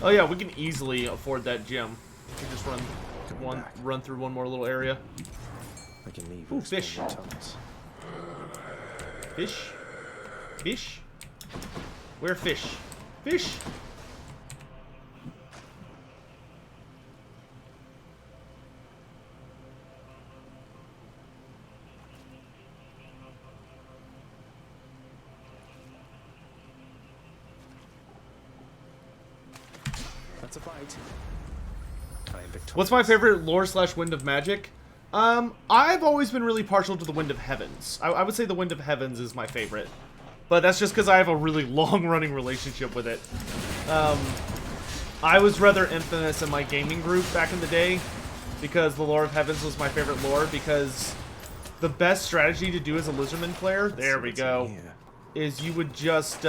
Oh yeah, we can easily afford that gem. We just run through one more little area. I can leave. Ooh, fish. Fish? Fish? Where fish? Fish! That's a fight. I am victorious. What's my favorite lore / Wind of Magic? I've always been really partial to the Wind of Heavens. I would say the Wind of Heavens is my favorite. But that's just because I have a really long-running relationship with it. I was rather infamous in my gaming group back in the day because the Lore of Heavens was my favorite lore, because the best strategy to do as a Lizardman player, there we go, is you would just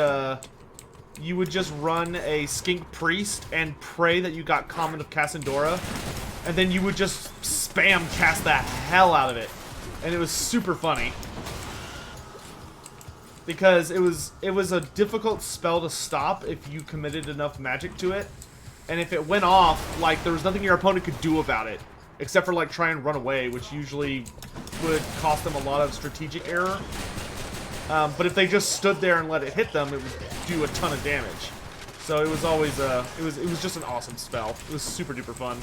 run a Skink Priest and pray that you got Common of Cassandora, and then you would just spam cast the hell out of it. And it was super funny. Because it was a difficult spell to stop if you committed enough magic to it. And if it went off, like, there was nothing your opponent could do about it. Except for, like, try and run away, which usually would cost them a lot of strategic error. But if they just stood there and let it hit them, it would do a ton of damage. So it was always, it was just an awesome spell. It was super duper fun.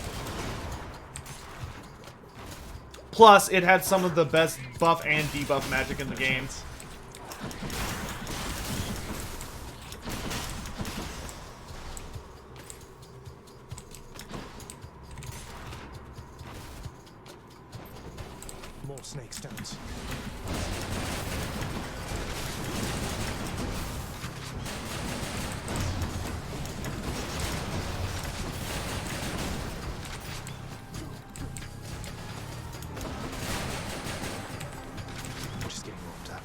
Plus, it had some of the best buff and debuff magic in the game. More snake stones. I'm just getting warmed up.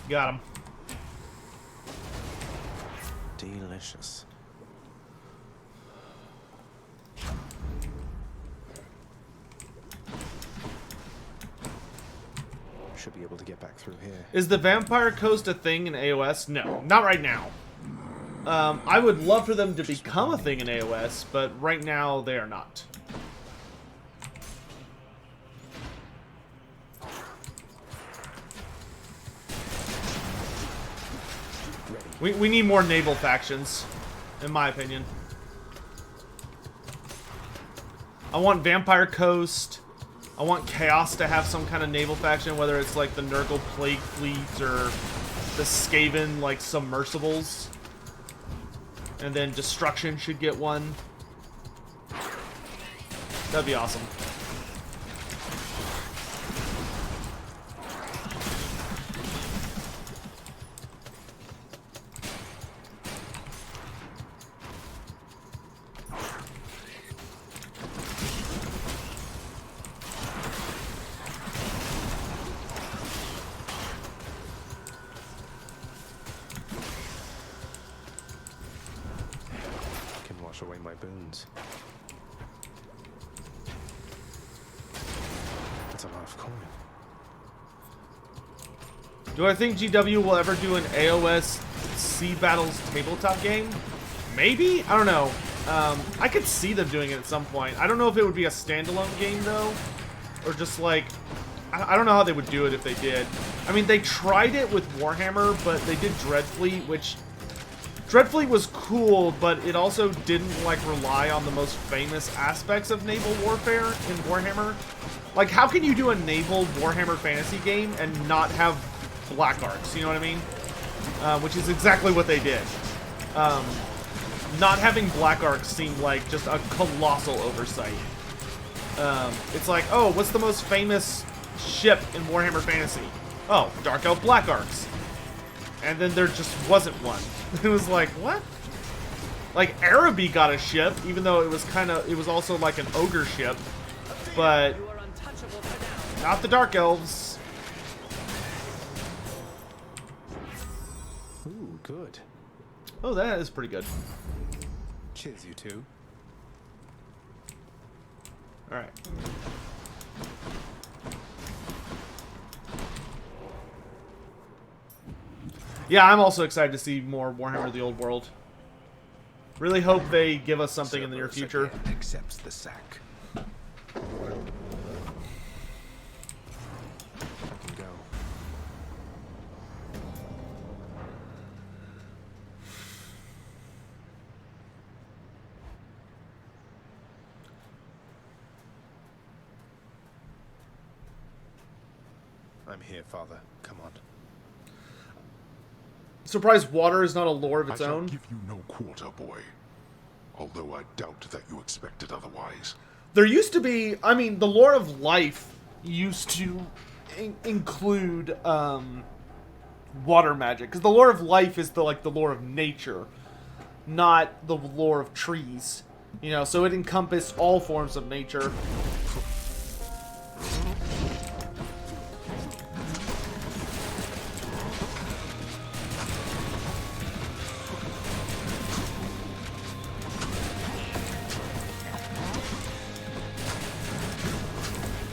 Got him. Delicious. Should be able to get back through here. Is the Vampire Coast a thing in AOS? No, not right now. I would love for them to become a thing in AOS, but right now they are not. We need more naval factions, in my opinion. I want Vampire Coast. I want Chaos to have some kind of naval faction, whether it's like the Nurgle Plague Fleet or the Skaven, like, submersibles. And then Destruction should get one. That'd be awesome. Wash away my boons. That's a lot of coin. Do I think GW will ever do an AOS Sea Battles tabletop game? Maybe? I don't know. I could see them doing it at some point. I don't know if it would be a standalone game, though. Or just like... I don't know how they would do it if they did. I mean, they tried it with Warhammer, but they did Dreadfleet, which... Dreadfleet was cool, but it also didn't, like, rely on the most famous aspects of naval warfare in Warhammer. Like, how can you do a naval Warhammer fantasy game and not have Black Arcs, you know what I mean? Which is exactly what they did. Not having Black Arcs seemed like just a colossal oversight. It's like, oh, what's the most famous ship in Warhammer Fantasy? Oh, Dark Elf Black Arcs. and then there just wasn't one. It was like, what? Like, Araby got a ship, even though it was also like an ogre ship, but not the Dark Elves. Ooh, good. Oh, that is pretty good. Cheers, you two. Alright. Yeah, I'm also excited to see more Warhammer the Old World. Really hope they give us something in the near future. Accepts the sack. I can go. I'm here, Father. Come on. Surprised water is not a lore of its I shall own. give you no quarter, boy. Although I doubt that you expected otherwise. There used to be, I mean, the lore of life used to include water magic, because the lore of life is the lore of nature, not the lore of trees. You know, so it encompassed all forms of nature.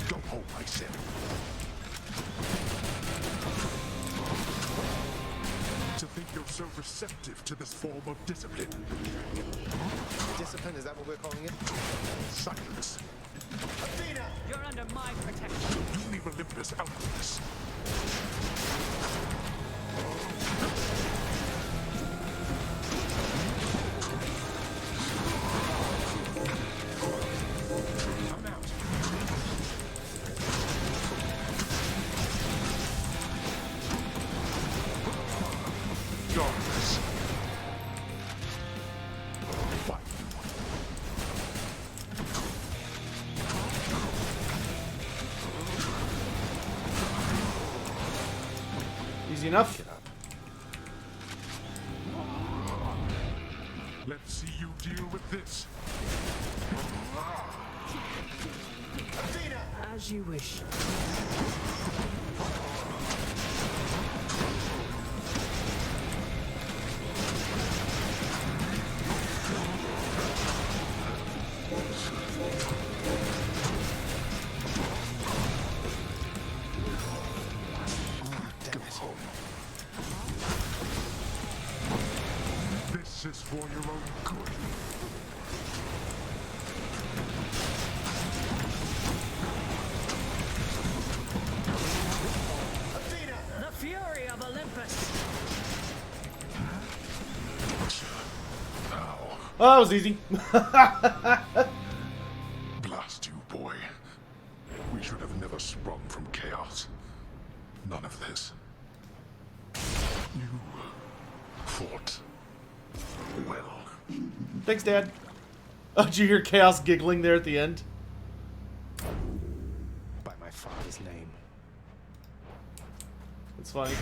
Don't hold my sin. To think you're so receptive to this form of discipline. Discipline, is that what we're calling it? Silence. You're under my protection. You leave Olympus out of this. I'm out. Darkness. What? Easy enough. Let's see you deal with this. As you wish. Damn it. This is for your own good. The fury of Olympus. Now, Oh, that was easy. blast you, boy. We should have never sprung from chaos. None of this. You fought well. Thanks, Dad. Oh, did you hear Chaos giggling there at the end? By my father's name. It's funny.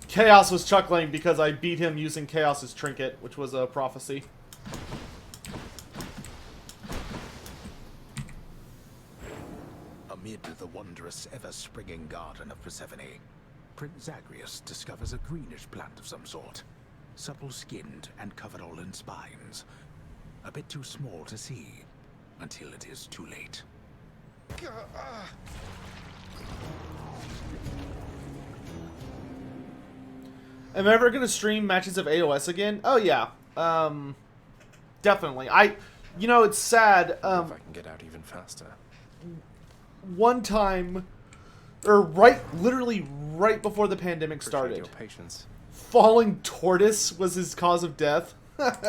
Chaos was chuckling because I beat him using Chaos's trinket, which was a prophecy. Amid the wondrous, ever-springing garden of Persephone, Prince Zagreus discovers a greenish plant of some sort, supple-skinned and covered all in spines. A bit too small to see, until it is too late. Am I ever gonna stream matches of AOS again? Oh yeah, definitely. You know, it's sad. If I can get out even faster. One time, or literally right before the pandemic Appreciate started, your patience. falling tortoise was his cause of death. What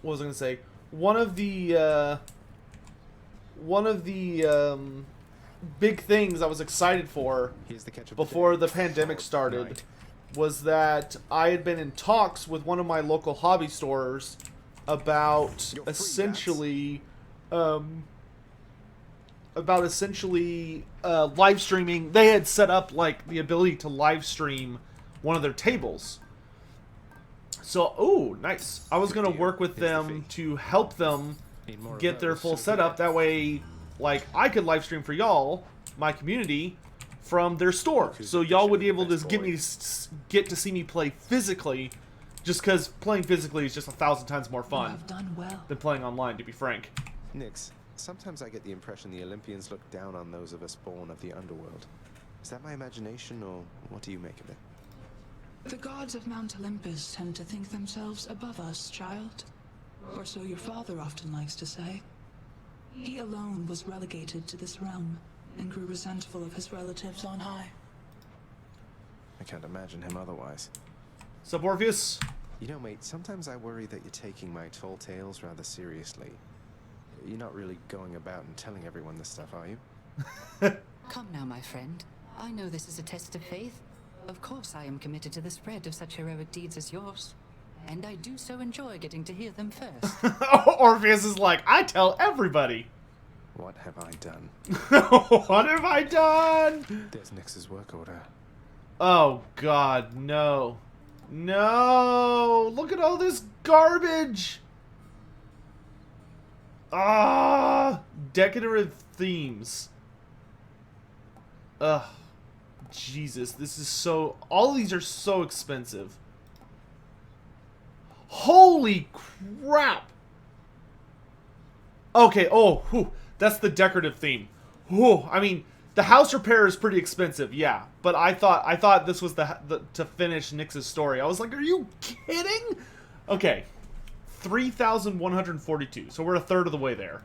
was I gonna say? One of the big things I was excited for Here's the catch of before the the pandemic started Right. was that I had been in talks with one of my local hobby stores about You're free, essentially about essentially live streaming. They had set up like the ability to live stream one of their tables. So, oh, nice. I was gonna work with them to help them get their full setup. That way, like, I could live stream for y'all, my community, from their store. So y'all would be able to get to see me play physically, just because playing physically is just 1,000 times more fun than playing online, to be frank. Nyx, sometimes I get the impression the Olympians look down on those of us born of the underworld. Is that my imagination, or what do you make of it? The gods of Mount Olympus tend to think themselves above us, child. Or so your father often likes to say. He alone was relegated to this realm, and grew resentful of his relatives on high. I can't imagine him otherwise. Sup, Orpheus? You know, mate, sometimes I worry that you're taking my tall tales rather seriously. You're not really going about and telling everyone this stuff, are you? Come now, my friend. I know this is a test of faith. Of course I am committed to the spread of such heroic deeds as yours. And I do so enjoy getting to hear them first. Orpheus is like, I tell everybody. What have I done? What have I done? There's Nyx's work order. Oh, God, no. No! Look at all this garbage! Ah! Decorative themes. Ugh. Jesus, this is so... All of these are so expensive. Holy crap! Okay, oh, whew, that's the decorative theme. Whew, I mean, the house repair is pretty expensive, yeah. But I thought this was the to finish Nyx's story. I was like, are you kidding? Okay, 3,142. So we're a third of the way there.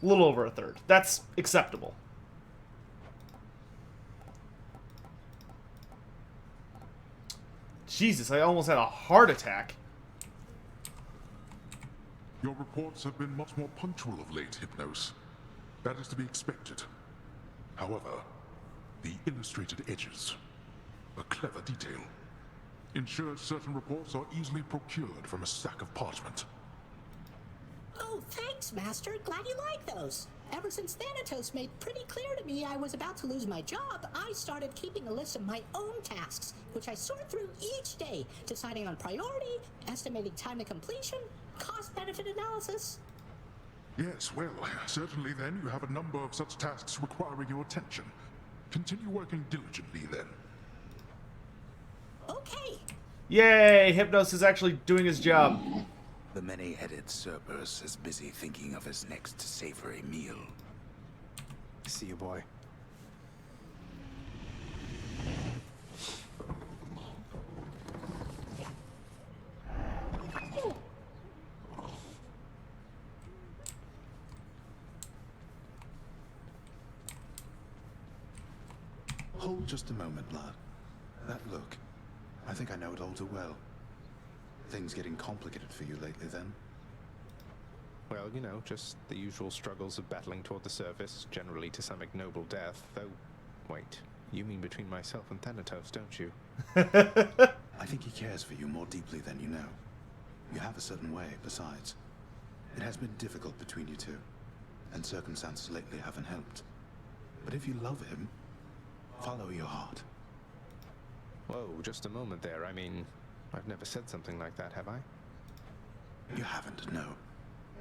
A little over a third. That's acceptable. Jesus, I almost had a heart attack. Your reports have been much more punctual of late, Hypnos. That is to be expected. However, the illustrated edges, a clever detail, ensures certain reports are easily procured from a stack of parchment. Oh, thanks, Master. Glad you like those. Ever since Thanatos made pretty clear to me I was about to lose my job, I started keeping a list of my own tasks, which I sort through each day, deciding on priority, estimating time to completion, cost-benefit analysis. Yes, well, certainly then you have a number of such tasks requiring your attention. Continue working diligently then. Okay. Yay, Hypnos is actually doing his job. The many-headed Cerberus is busy thinking of his next savory meal. See you, boy. Hold just a moment, lad. That look. I think I know it all too well. Things getting complicated for you lately, then? Well, you know, just the usual struggles of battling toward the surface, generally to some ignoble death, though... Wait, you mean between myself and Thanatos, don't you? I think he cares for you more deeply than you know. You have a certain way, besides. It has been difficult between you two, and circumstances lately haven't helped. But if you love him, follow your heart. Whoa, just a moment there. I mean, I've never said something like that, have I? You haven't, no.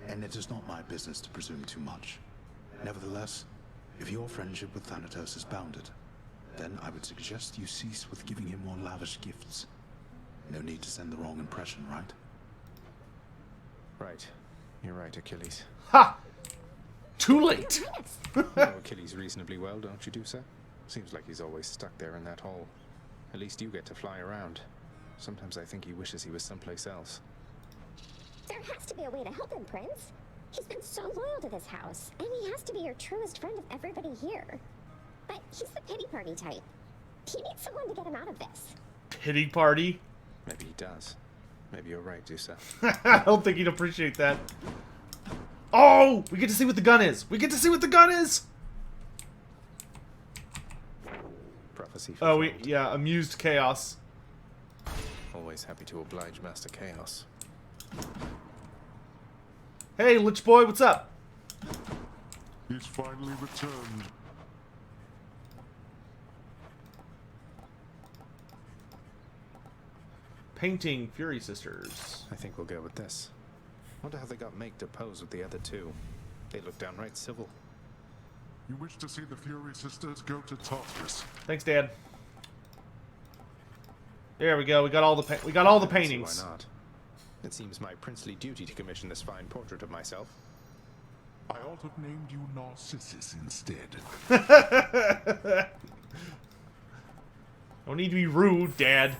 And it is not my business to presume too much. Nevertheless, if your friendship with Thanatos is bounded, then I would suggest you cease with giving him more lavish gifts. No need to send the wrong impression, right? Right. You're right, Achilles. Ha! Too late! You know Achilles reasonably well, don't you, Dusa? Seems like he's always stuck there in that hole. At least you get to fly around. Sometimes I think he wishes he was someplace else. There has to be a way to help him, Prince. He's been so loyal to this house, and he has to be your truest friend of everybody here. But he's the pity party type. He needs someone to get him out of this. Pity party? Maybe he does. Maybe you're right, Dusa. I don't think he'd appreciate that. Oh! We get to see what the gun is! We get to see what the gun is! Prophecy Oh, fulfilled. yeah, amused chaos. Always happy to oblige Master Chaos. Hey, Lich Boy, what's up? He's finally returned. Painting Fury Sisters. I think we'll go with this. Wonder how they got Meg to pose with the other two. They look downright civil. You wish to see the Fury Sisters? Go to Tartarus. Thanks, Dad. There we go. We got all the paintings. Why not? It seems my princely duty to commission this fine portrait of myself. I ought to have named you Narcissus instead. Don't need to be rude, Dad.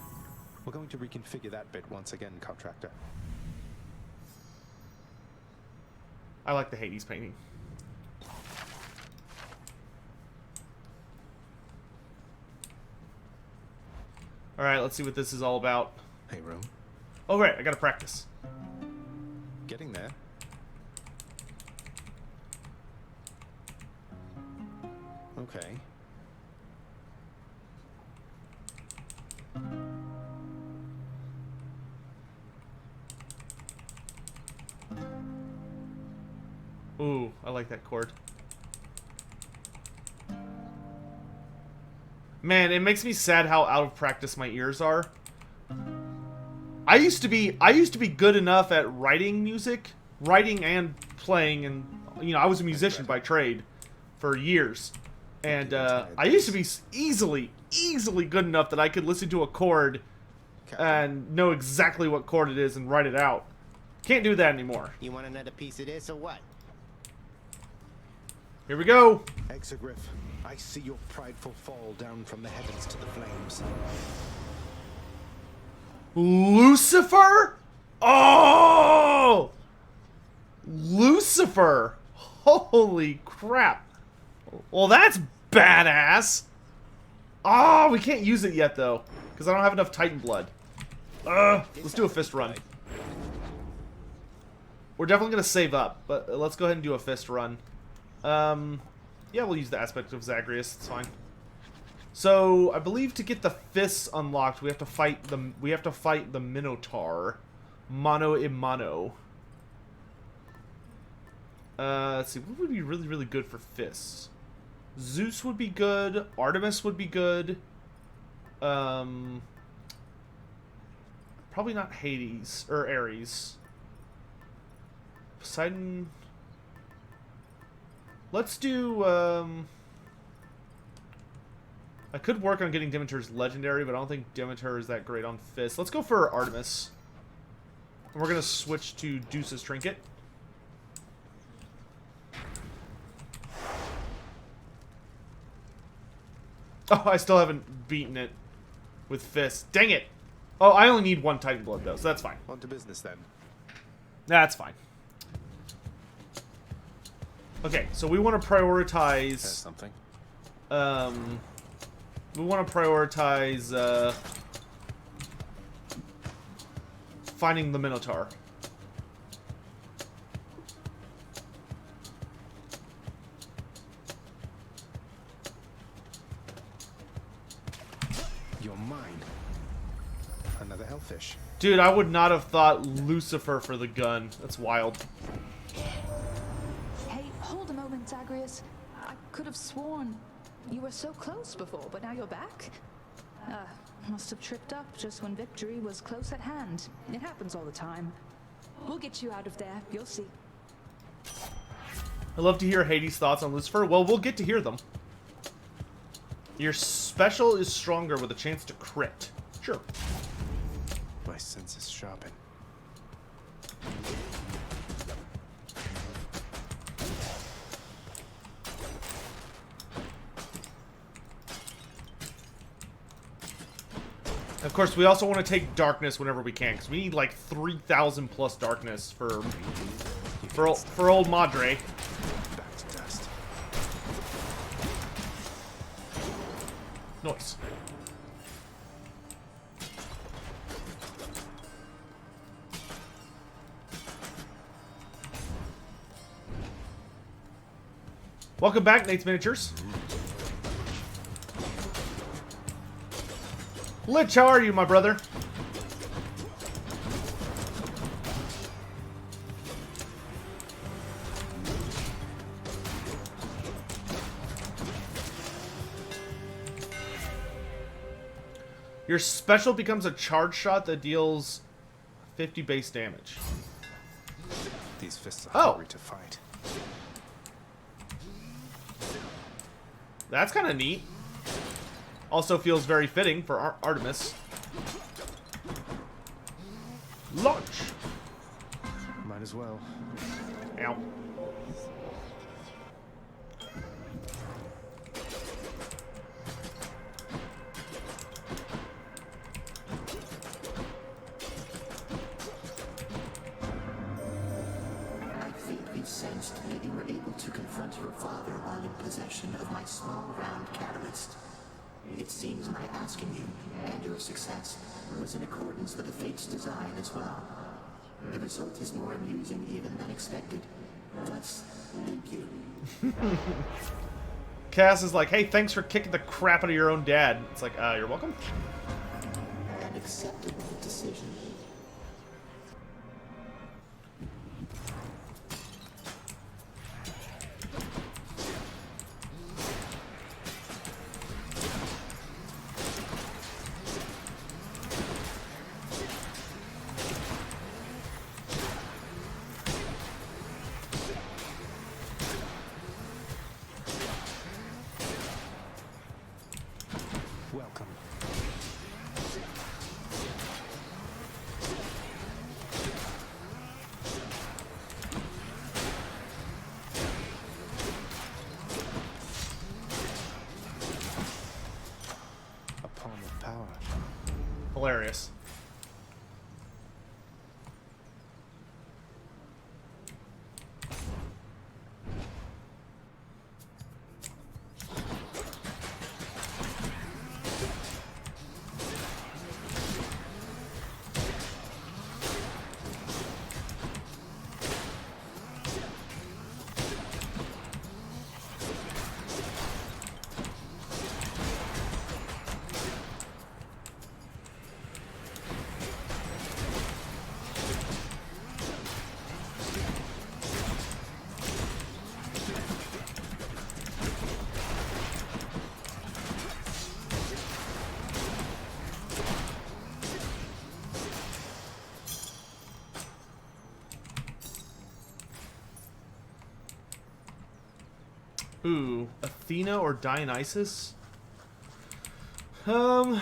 We're going to reconfigure that bit once again, contractor. I like the Hades painting. Alright, let's see what this is all about. Hey, Rome. Oh, right, I gotta practice. Getting there. Okay. Ooh, I like that chord. Man, it makes me sad how out of practice my ears are. I used to be good enough at writing music, writing and playing, and you know, I was a musician by trade for years. And I used to be easily good enough that I could listen to a chord and know exactly what chord it is and write it out. Can't do that anymore. You want another piece of this or what? Here we go. Exegriff, I see your prideful fall down from the heavens to the flames. Lucifer? Oh! Lucifer. Holy crap. Well, that's badass. Oh, we can't use it yet, though, because I don't have enough Titan blood. Let's do a fist run. We're definitely going to save up, but let's go ahead and do a fist run. Yeah, we'll use the aspect of Zagreus. It's fine. So, I believe to get the fists unlocked, we have to fight the Minotaur. Mano a mano. Let's see, what would be really, really good for fists? Zeus would be good. Artemis would be good. Probably not Hades or Ares. Poseidon. Let's do, I could work on getting Demeter's legendary, but I don't think Demeter is that great on fists. Let's go for Artemis. And we're gonna switch to Deuce's Trinket. Oh, I still haven't beaten it with fists. Dang it! Oh, I only need one Titan Blood, though, so that's fine. On to business, then. That's fine. Okay, so we want to prioritize... There's something. We want to prioritize, finding the Minotaur. You're mine. Another hellfish. Dude, I would not have thought Lucifer for the gun. That's wild. Hey, hold a moment, Zagreus. I could have sworn you were so close before, but now you're back? Must have tripped up just when victory was close at hand. It happens all the time. We'll get you out of there. You'll see. I'd love to hear Hades' thoughts on Lucifer. Well, we'll get to hear them. Your special is stronger with a chance to crit. Sure. My senses sharpen. Of course, we also want to take darkness whenever we can, because we need like 3,000 plus darkness for old Madre. Back to dust. Noise. Welcome back, Nate's Miniatures. Lich, how are you, my brother? Your special becomes a charge shot that deals 50 base damage. These fists are Oh. hungry to fight. That's kind of neat. Also feels very fitting for Artemis. Launch! Might as well. Ow. I faintly sensed that you were able to confront your father while in possession of my small round catalyst. It seems my asking you, and your success, was in accordance with the Fate's design as well. The result is more amusing even than expected. Thus, thank you. Cass is like, hey, thanks for kicking the crap out of your own dad. It's like, you're welcome. An acceptable decision. Welcome. A palm of power. Hilarious. Ooh, Athena or Dionysus? Either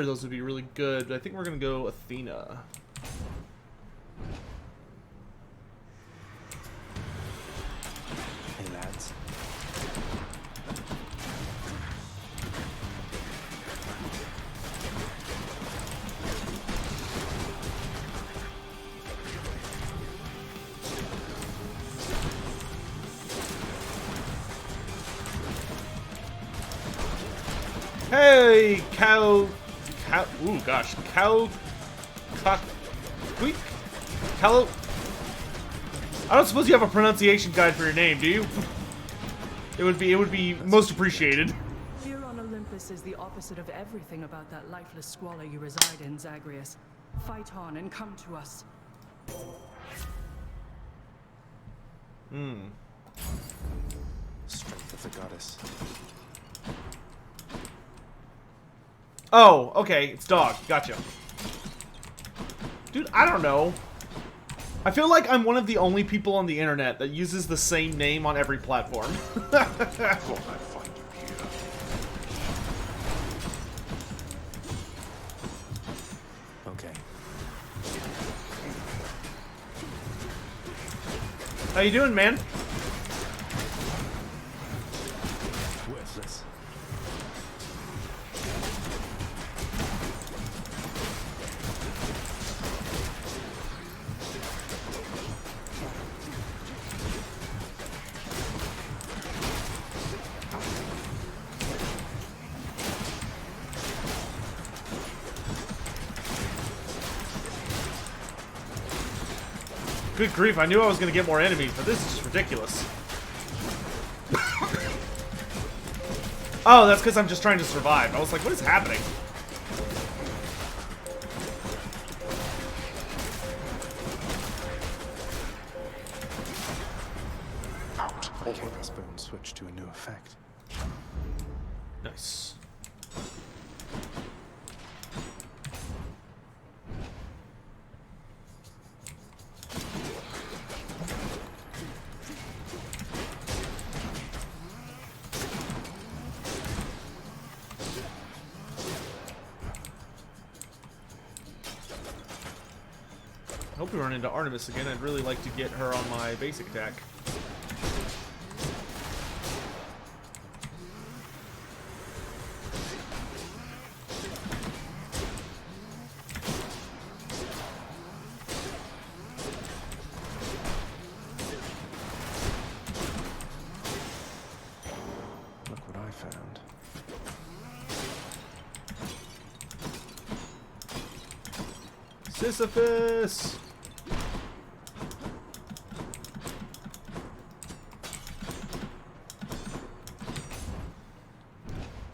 of those would be really good, but I think we're gonna go Athena. Hey, lads. Hey, ooh, gosh, Quick, Callow. I don't suppose you have a pronunciation guide for your name, do you? It would be most appreciated. Here on Olympus is the opposite of everything about that lifeless squalor you reside in, Zagreus. Fight on and come to us. Strength of the goddess. Oh, okay, it's dog. Gotcha. Dude, I don't know. I feel like I'm one of the only people on the internet that uses the same name on every platform. Thought I'd find you here. Okay. How you doing, man? Worthless. Good grief, I knew I was going to get more enemies, but this is just ridiculous. Oh, that's because I'm just trying to survive. I was like, what is happening? Crossbone switch to a new effect. Nice. Hope we run into Artemis again. I'd really like to get her on my basic attack. Look what I found. Sisyphus!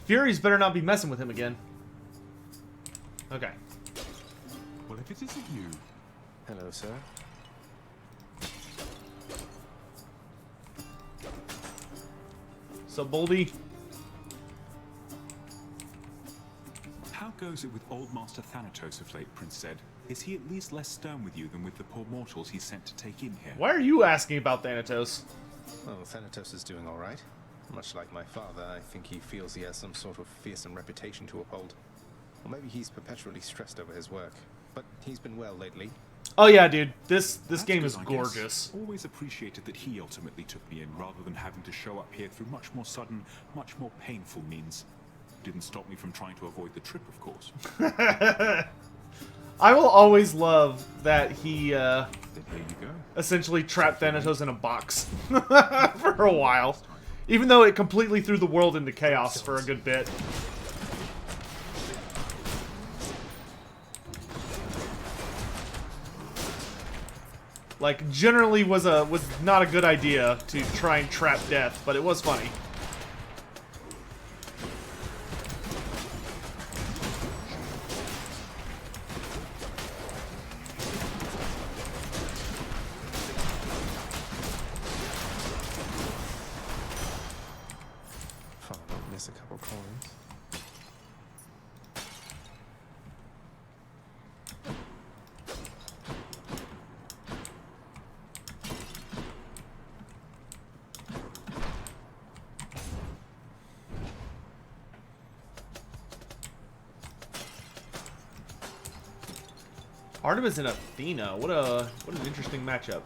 Furies better not be messing with him again. Okay. Well, if it isn't you. Hello, sir. So, Boldy. How goes it with old Master Thanatos of late, Prince said? Is he at least less stern with you than with the poor mortals he sent to take in here? Why are you asking about Thanatos? Well, Thanatos is doing all right. Much like my father, I think he feels he has some sort of fearsome reputation to uphold. Or maybe he's perpetually stressed over his work. But he's been well lately. Oh yeah, dude. This game good, is I gorgeous. guess. Always appreciated that he ultimately took me in, rather than having to show up here through much more sudden, much more painful means. Didn't stop me from trying to avoid the trip, of course. I will always love that he Then here you go. essentially trapped Thanatos in a box for a while. Even though it completely threw the world into chaos for a good bit. Like, generally was not a good idea to try and trap death, but it was funny. Far not miss a couple coins. Artemis and Athena. What an interesting matchup.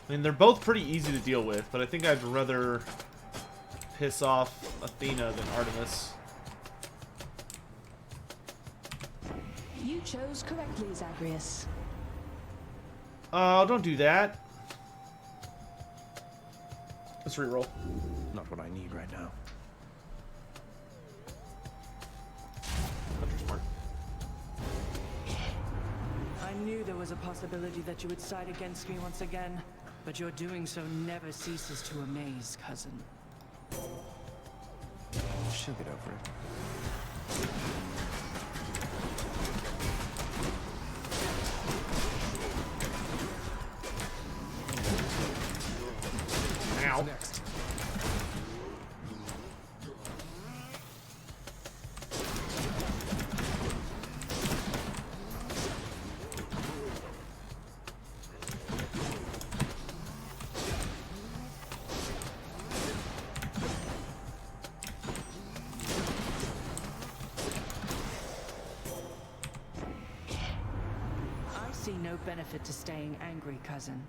I mean, they're both pretty easy to deal with, but I think I'd rather piss off Athena than Artemis. You chose correctly, Zagreus. Oh, don't do that. Let's reroll. Not what I need right now. Hunter smart. I knew there was a possibility that you would side against me once again, but your doing so never ceases to amaze, cousin. She'll get over it. Ow. Next. I see no benefit to staying angry, cousin.